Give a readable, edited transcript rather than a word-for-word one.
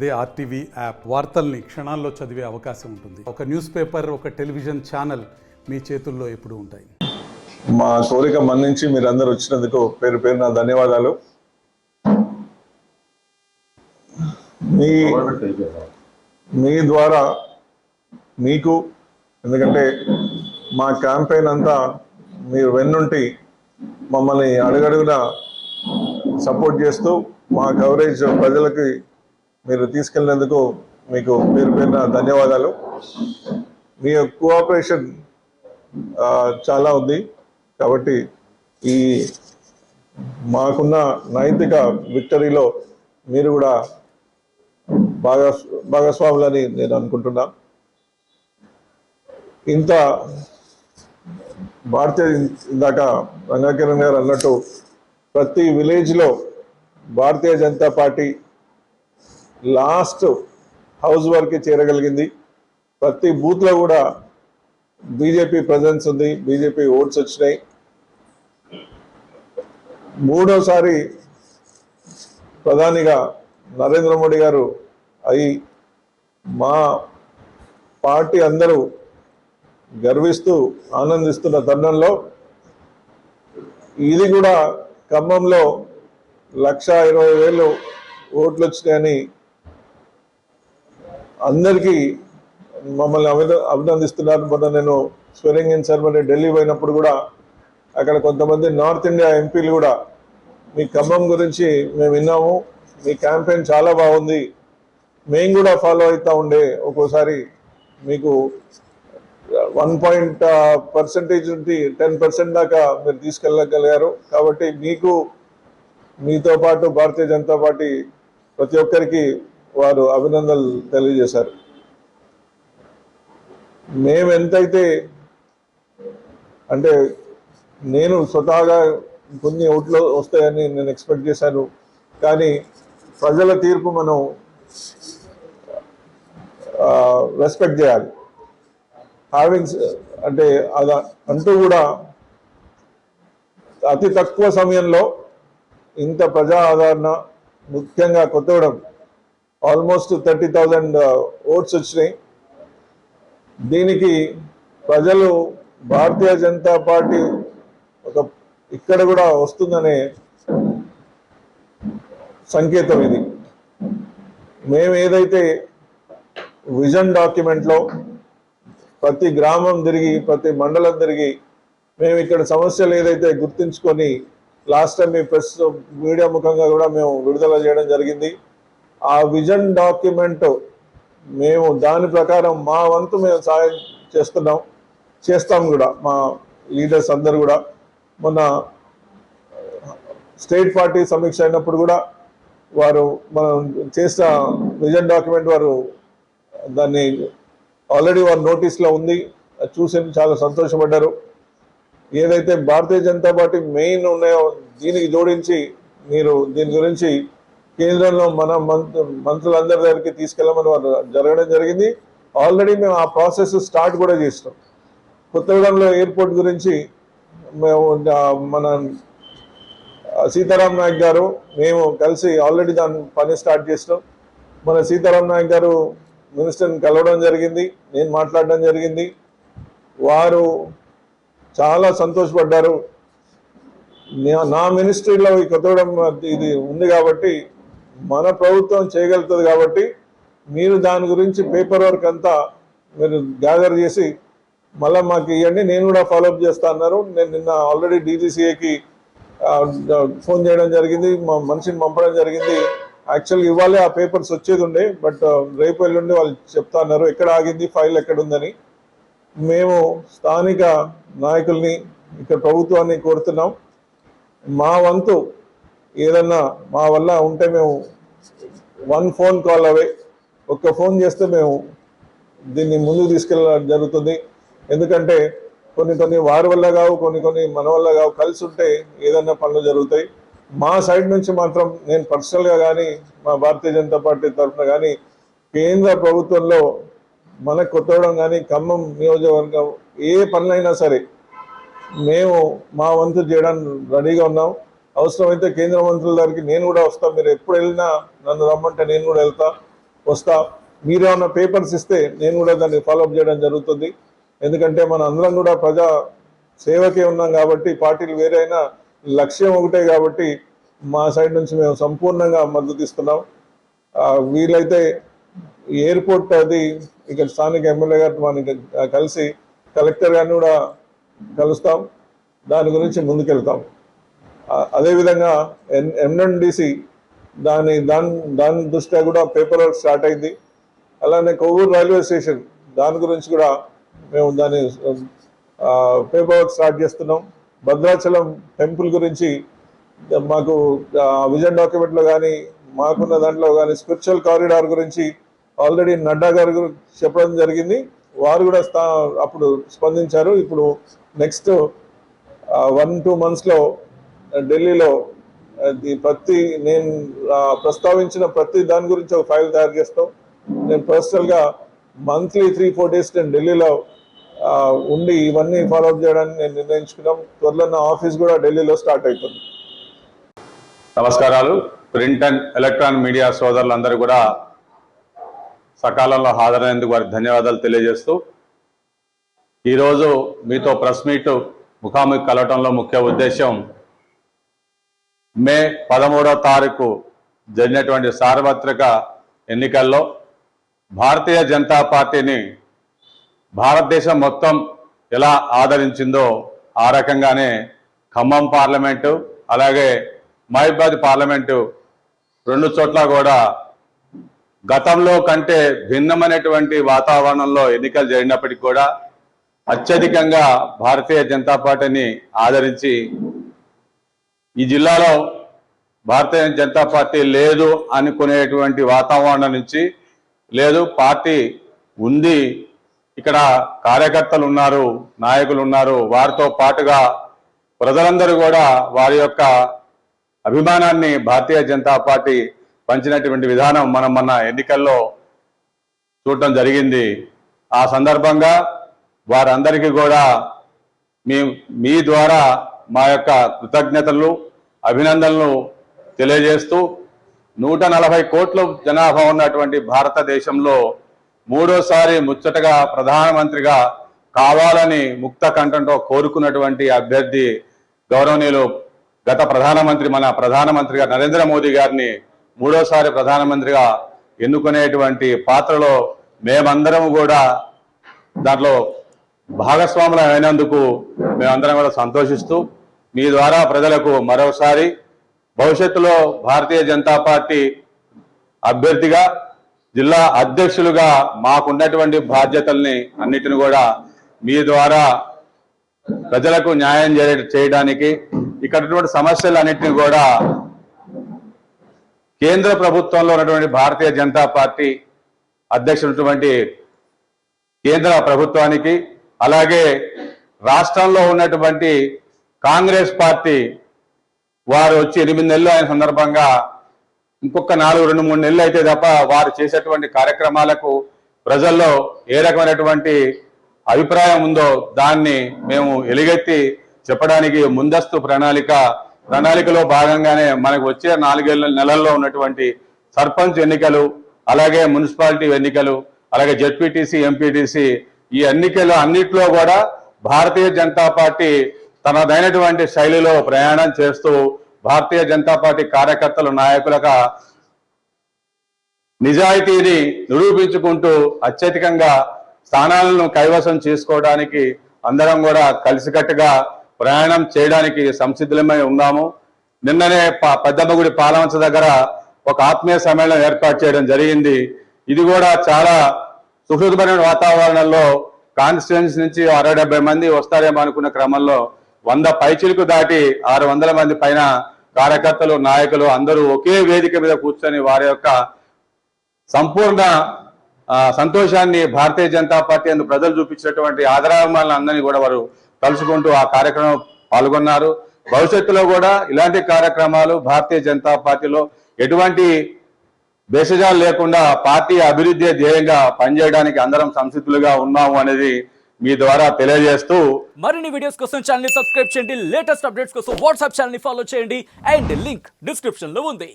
అదే RTV app వార్తల్ని క్షణాల్లో చదివే అవకాశం ఉంటుంది. ఒక న్యూస్ పేపర్, ఒక టెలివిజన్ ఛానల్ మీ చేతుల్లో ఎప్పుడూ ఉంటాయి. మా కోరిక మన్నించి మీరందరూ వచ్చినందుకు పేరు పేరున ధన్యవాదాలు. మీ ద్వారా మీకు, ఎందుకంటే మా క్యాంపెయిన్ అంతా మీరు వెన్నుంటి మమ్మల్ని అడుగడుగున సపోర్ట్ చేస్తూ మా కవరేజ్ ప్రజలకి మీరు తీసుకెళ్ళినందుకు మీకు పేరు పేరున ధన్యవాదాలు. మీ కోఆపరేషన్ చాలా ఉంది కాబట్టి ఈ మాకున్న నైతిక విక్టరీలో మీరు కూడా భాగస్వాములని నేను అనుకుంటున్నా. ఇంత ఇందాక రంగాకిరణ్ గారు అన్నట్టు ప్రతి విలేజ్లో Bharatiya Janata party last house వరకు చేరగలిగింది. ప్రతి బూత్లో కూడా బీజేపీ ప్రజెన్స్ ఉంది, బీజేపీ ఓట్స్ వచ్చినాయి. మూడోసారి ప్రధానిగా నరేంద్ర మోడీ గారు అయి మా పార్టీ అందరూ గర్విస్తూ ఆనందిస్తున్న తరుణంలో ఇది కూడా ఖమ్మంలో 1,20,000 ఓట్లు వచ్చినాయని అందరికీ మమ్మల్ని అభినందిస్తున్నారు. మొన్న నేను స్వెరింగ్ ఇన్ సెరమనీ ఢిల్లీ పోయినప్పుడు కూడా అక్కడ కొంతమంది నార్త్ ఇండియా ఎంపీలు కూడా మీ ఖమ్మం గురించి మేము విన్నాము, మీ క్యాంపెయిన్ చాలా బాగుంది, మేము కూడా ఫాలో అవుతూ ఉండే, ఒక్కోసారి మీకు 1% నుండి 10% దాకా మీరు తీసుకెళ్ళగలిగారు. కాబట్టి మీకు, మీతో పాటు భారతీయ జనతా పార్టీ ప్రతి ఒక్కరికి వారు అభినందనలు తెలియజేశారు. మేము ఎంతైతే అంటే నేను స్వతహాగా కొన్ని ఓట్లు వస్తాయని నేను ఎక్స్పెక్ట్ చేశాను, కానీ ప్రజల తీర్పు మనం రెస్పెక్ట్ చేయాలి. అంటే అలా అంటూ కూడా అతి తక్కువ సమయంలో ఇంత ప్రజా ఆదరణ, ముఖ్యంగా కొత్తగూడెం ఆల్మోస్ట్ 30,000 ఓట్స్ వచ్చినాయి. దీనికి ప్రజలు భారతీయ జనతా పార్టీ ఇక్కడ కూడా వస్తుందనే సంకేతం ఇది. మేము ఏదైతే విజన్ డాక్యుమెంట్లో ప్రతి గ్రామం తిరిగి, ప్రతి మండలం తిరిగి మేము ఇక్కడ సమస్యలు ఏదైతే గుర్తించుకొని లాస్ట్ టైం మీ ప్రెస్ మీడియా ముఖంగా కూడా మేము విడుదల చేయడం జరిగింది. ఆ విజన్ డాక్యుమెంట్ మేము దాని ప్రకారం మా వంతు మేము సాయం చేస్తాం కూడా. మా లీడర్స్ అందరు కూడా మొన్న స్టేట్ పార్టీ సమీక్ష అయినప్పుడు కూడా వారు మనం చేసిన విజన్ డాక్యుమెంట్ వారు దాన్ని ఆల్రెడీ వారు నోటీస్లో ఉంది, చూసి చాలా సంతోషపడ్డారు. ఏదైతే భారతీయ జనతా పార్టీ మెయిన్ ఉన్నాయో దీనికి జోడించి మీరు దీని గురించి కేంద్రంలో మన మంత్రులందరి దగ్గరికి తీసుకెళ్ళమని వారు జరగడం జరిగింది. ఆల్రెడీ మేము ఆ ప్రాసెస్ స్టార్ట్ కూడా చేసినాం. కొత్తగూడెంలో ఎయిర్పోర్ట్ గురించి మేము మన సీతారాం నాయక్ గారు మేము కలిసి ఆల్రెడీ దాని పని స్టార్ట్ చేసినాం. మన సీతారాం నాయక్ గారు మినిస్టర్ని కలవడం జరిగింది, నేను మాట్లాడడం జరిగింది. వారు చాలా సంతోషపడ్డారు. నా మినిస్ట్రీలో ఈ కొత్తగూడెం ఇది ఉంది కాబట్టి, మన ప్రభుత్వం చేయగలుగుతుంది కాబట్టి మీరు దాని గురించి పేపర్ వర్క్ అంతా మీరు గ్యాదర్ చేసి మళ్ళీ మాకు ఇవ్వండి, నేను కూడా ఫాలోఅప్ చేస్తా అన్నారు. నేను నిన్న ఆల్రెడీ డీజీసీఏకి ఫోన్ చేయడం జరిగింది, మా మనిషిని పంపడం జరిగింది. యాక్చువల్గా ఇవ్వాలి ఆ పేపర్స్ వచ్చేది ఉండే, బట్ రేపు ఎల్లుండి వాళ్ళు చెప్తా అన్నారు ఎక్కడ ఆగింది, ఫైల్ ఎక్కడుందని. మేము స్థానిక నాయకుల్ని, ఇక్కడ ప్రభుత్వాన్ని కోరుతున్నాం, మా వంతు ఏదన్నా మా వల్ల ఉంటే మేము 1 ఫోన్ కాల్ అవే, ఒక్క ఫోన్ చేస్తే మేము దీన్ని ముందుకు తీసుకెళ్ళడం జరుగుతుంది. ఎందుకంటే కొన్ని వారి వల్ల కావు, కొన్ని మన వల్ల కావు, కలిసి ఉంటే ఏదన్నా పనులు జరుగుతాయి. మా సైడ్ నుంచి మాత్రం నేను పర్సనల్గా కానీ మా భారతీయ జనతా పార్టీ తరఫున కానీ కేంద్ర ప్రభుత్వంలో మన కొత్తగూడెం కానీ ఖమ్మం నియోజకవర్గం ఏ పనులైనా సరే మేము మా వంతు చేయడానికి రెడీగా ఉన్నాం. అవసరమైతే కేంద్ర మంత్రుల దగ్గరికి నేను కూడా వస్తాను. మీరు ఎప్పుడు వెళ్ళినా నన్ను రమ్మంటే నేను కూడా వెళ్తా. వస్తా. మీరేమన్నా పేపర్స్ ఇస్తే నేను కూడా దాన్ని ఫాలోఅప్ చేయడం జరుగుతుంది. ఎందుకంటే మన అందరం కూడా ప్రజా సేవకే ఉన్నాం కాబట్టి, పార్టీలు వేరే అయినా లక్ష్యం ఒకటే కాబట్టి మా సైడ్ నుంచి మేము సంపూర్ణంగా మద్దతు ఇస్తున్నాం. వీలైతే ఎయిర్పోర్ట్ అది ఇక్కడ స్థానిక ఎమ్మెల్యే గారితో మనకి కలిసి కలెక్టర్ గారిని కూడా కలుస్తాం, దాని గురించి ముందుకెళ్తాం. అదేవిధంగా ఎంఎన్డిసి దాని దృష్ట్యా కూడా పేపర్ వర్క్ స్టార్ట్ అయింది. అలానే కొవ్వూరు రైల్వే స్టేషన్ దాని గురించి కూడా మేము దాని పేపర్ వర్క్ స్టార్ట్ చేస్తున్నాం. భద్రాచలం టెంపుల్ గురించి మాకు విజన్ డాక్యుమెంట్లో కానీ మాకున్న దాంట్లో కానీ స్పిరిచువల్ కారిడార్ గురించి ఆల్రెడీ నడ్డా గారు చెప్పడం జరిగింది. వారు కూడా అప్పుడు స్పందించారు. ఇప్పుడు నెక్స్ట్ 1-2 monthsలో ఢిల్లీలో నేను ప్రస్తావించిన ప్రతి దాని గురించి ఒక ఫైల్ తయారు చేస్తాం. నేను పర్సనల్గా మంత్లీ 3-4 days నేను ఢిల్లీలో ఉండి ఇవన్నీ ఫాలోఅప్ చేయడానికి నేను నిర్ణయించుకున్నాం. త్వరలో నా ఆఫీస్ కూడా ఢిల్లీలో స్టార్ట్ అవుతుంది. నమస్కారాలు. ప్రింట్ అండ్ ఎలక్ట్రానిక్ మీడియా సోదరులందరూ కూడా సకాలంలో హాజరైనందుకు వారికి ధన్యవాదాలు తెలియజేస్తూ, ఈరోజు మీతో ప్రెస్ మీట్ ముఖాముఖి కలవటంలో ముఖ్య ఉద్దేశం మే 13వ తారీఖు జరిగినటువంటి సార్వత్రిక ఎన్నికల్లో భారతీయ జనతా పార్టీని భారతదేశం మొత్తం ఎలా ఆదరించిందో ఆ రకంగానే ఖమ్మం పార్లమెంటు అలాగే మహబూబాబాద్ పార్లమెంటు 2 చోట్ల కూడా గతంలో కంటే భిన్నమైనటువంటి వాతావరణంలో ఎన్నికలు జరిగినప్పటికీ కూడా అత్యధికంగా భారతీయ జనతా పార్టీని ఆదరించి ఈ జిల్లాలో భారతీయ జనతా పార్టీ లేదు అనుకునేటువంటి వాతావరణం నుంచి, లేదు పార్టీ ఉంది, ఇక్కడ కార్యకర్తలు ఉన్నారు, నాయకులు ఉన్నారు, వారితో పాటుగా ప్రజలందరూ కూడా వారి యొక్క అభిమానాన్ని భారతీయ జనతా పార్టీ పంచినటువంటి విధానం మనం మొన్న ఎన్నికల్లో చూడటం జరిగింది. ఆ సందర్భంగా వారందరికీ కూడా మీ ద్వారా మా యొక్క కృతజ్ఞతలు అభినందనలు తెలియజేస్తూ 140 కోట్ల జనాభా ఉన్నటువంటి భారతదేశంలో 3వసారి ముచ్చటగా ప్రధానమంత్రిగా కావాలని ముక్త కంఠంతో కోరుకున్నటువంటి అభ్యర్థి గౌరవనీయులు గత మన ప్రధానమంత్రిగా నరేంద్ర మోదీ గారిని 3వసారి ప్రధానమంత్రిగా ఎన్నుకునేటువంటి పాత్రలో మేమందరం కూడా దాంట్లో భాగస్వాములు అయినందుకు మేమందరం కూడా సంతోషిస్తూ, మీ ద్వారా ప్రజలకు మరోసారి భవిష్యత్తులో భారతీయ జనతా పార్టీ అభ్యర్థిగా జిల్లా అధ్యక్షులుగా మాకున్నటువంటి బాధ్యతల్ని అన్నిటిని కూడా మీ ద్వారా ప్రజలకు న్యాయం చేయడానికి ఇక్కడ సమస్యలన్నింటినీ కూడా కేంద్ర ప్రభుత్వంలో ఉన్నటువంటి భారతీయ జనతా పార్టీ అధ్యక్షుడు కేంద్ర ప్రభుత్వానికి, అలాగే రాష్ట్రంలో ఉన్నటువంటి కాంగ్రెస్ పార్టీ వారు వచ్చి 8 నెలలు అయిన సందర్భంగా ఇంకొక 2-3 నెలలు అయితే తప్ప వారు చేసేటువంటి కార్యక్రమాలకు ప్రజల్లో ఏ రకమైనటువంటి అభిప్రాయం ఉందో దాన్ని మేము ఎలుగెత్తి చెప్పడానికి ముందస్తు ప్రణాళికలో భాగంగానే మనకు వచ్చే 4 నెలల్లో ఉన్నటువంటి సర్పంచ్ ఎన్నికలు, అలాగే మున్సిపాలిటీ ఎన్నికలు, అలాగే జెడ్పీటీసీ ఎంపీటీసీ ఈ ఎన్నికలు అన్నిట్లో కూడా భారతీయ జనతా పార్టీ తనదైనటువంటి శైలిలో ప్రయాణం చేస్తూ భారతీయ జనతా పార్టీ కార్యకర్తలు నాయకులుగా నిజాయితీని నిరూపించుకుంటూ అత్యధికంగా స్థానాలను కైవసం చేసుకోవడానికి అందరం కూడా కలిసికట్టుగా ప్రయాణం చేయడానికి సంసిద్ధమై ఉన్నాము. నిన్ననే పెద్దమ్మగుడి పాలవంచ దగ్గర ఒక ఆత్మీయ సమ్మేళనం ఏర్పాటు చేయడం జరిగింది. ఇది కూడా చాలా సుహృదమైన వాతావరణంలో కాన్స్టిట్యుయెన్సీ నుంచి 60-70 మంది వస్తారేమో అనుకున్న క్రమంలో 100 పైచిలకు దాటి 600 మంది పైన కార్యకర్తలు నాయకులు అందరూ ఒకే వేదిక మీద కూర్చొని వారి యొక్క సంపూర్ణ సంతోషాన్ని భారతీయ జనతా పార్టీ అందు ప్రజలు చూపించినటువంటి ఆదరాభిమానులు అందరినీ కూడా వారు కలుసుకుంటూ ఆ కార్యక్రమం పాల్గొన్నారు. భవిష్యత్తులో కూడా ఇలాంటి కార్యక్రమాలు భారతీయ జనతా పార్టీలో ఎటువంటి భేషజాలు లేకుండా పార్టీ అభివృద్ధి ధ్యేయంగా పనిచేయడానికి అందరం సంసిద్ధులుగా ఉన్నాము అనేది మీ ద్వారా తెలియజేస్తూ, మరిన్ని వీడియోస్ కోసం ఛానల్ ని సబ్స్క్రైబ్ చేయండి, లేటెస్ట్ అప్డేట్స్ కోసం వాట్సాప్ ఛానల్ ని ఫాలో చేయండి అండ్ లింక్ డిస్క్రిప్షన్ లో ఉంది.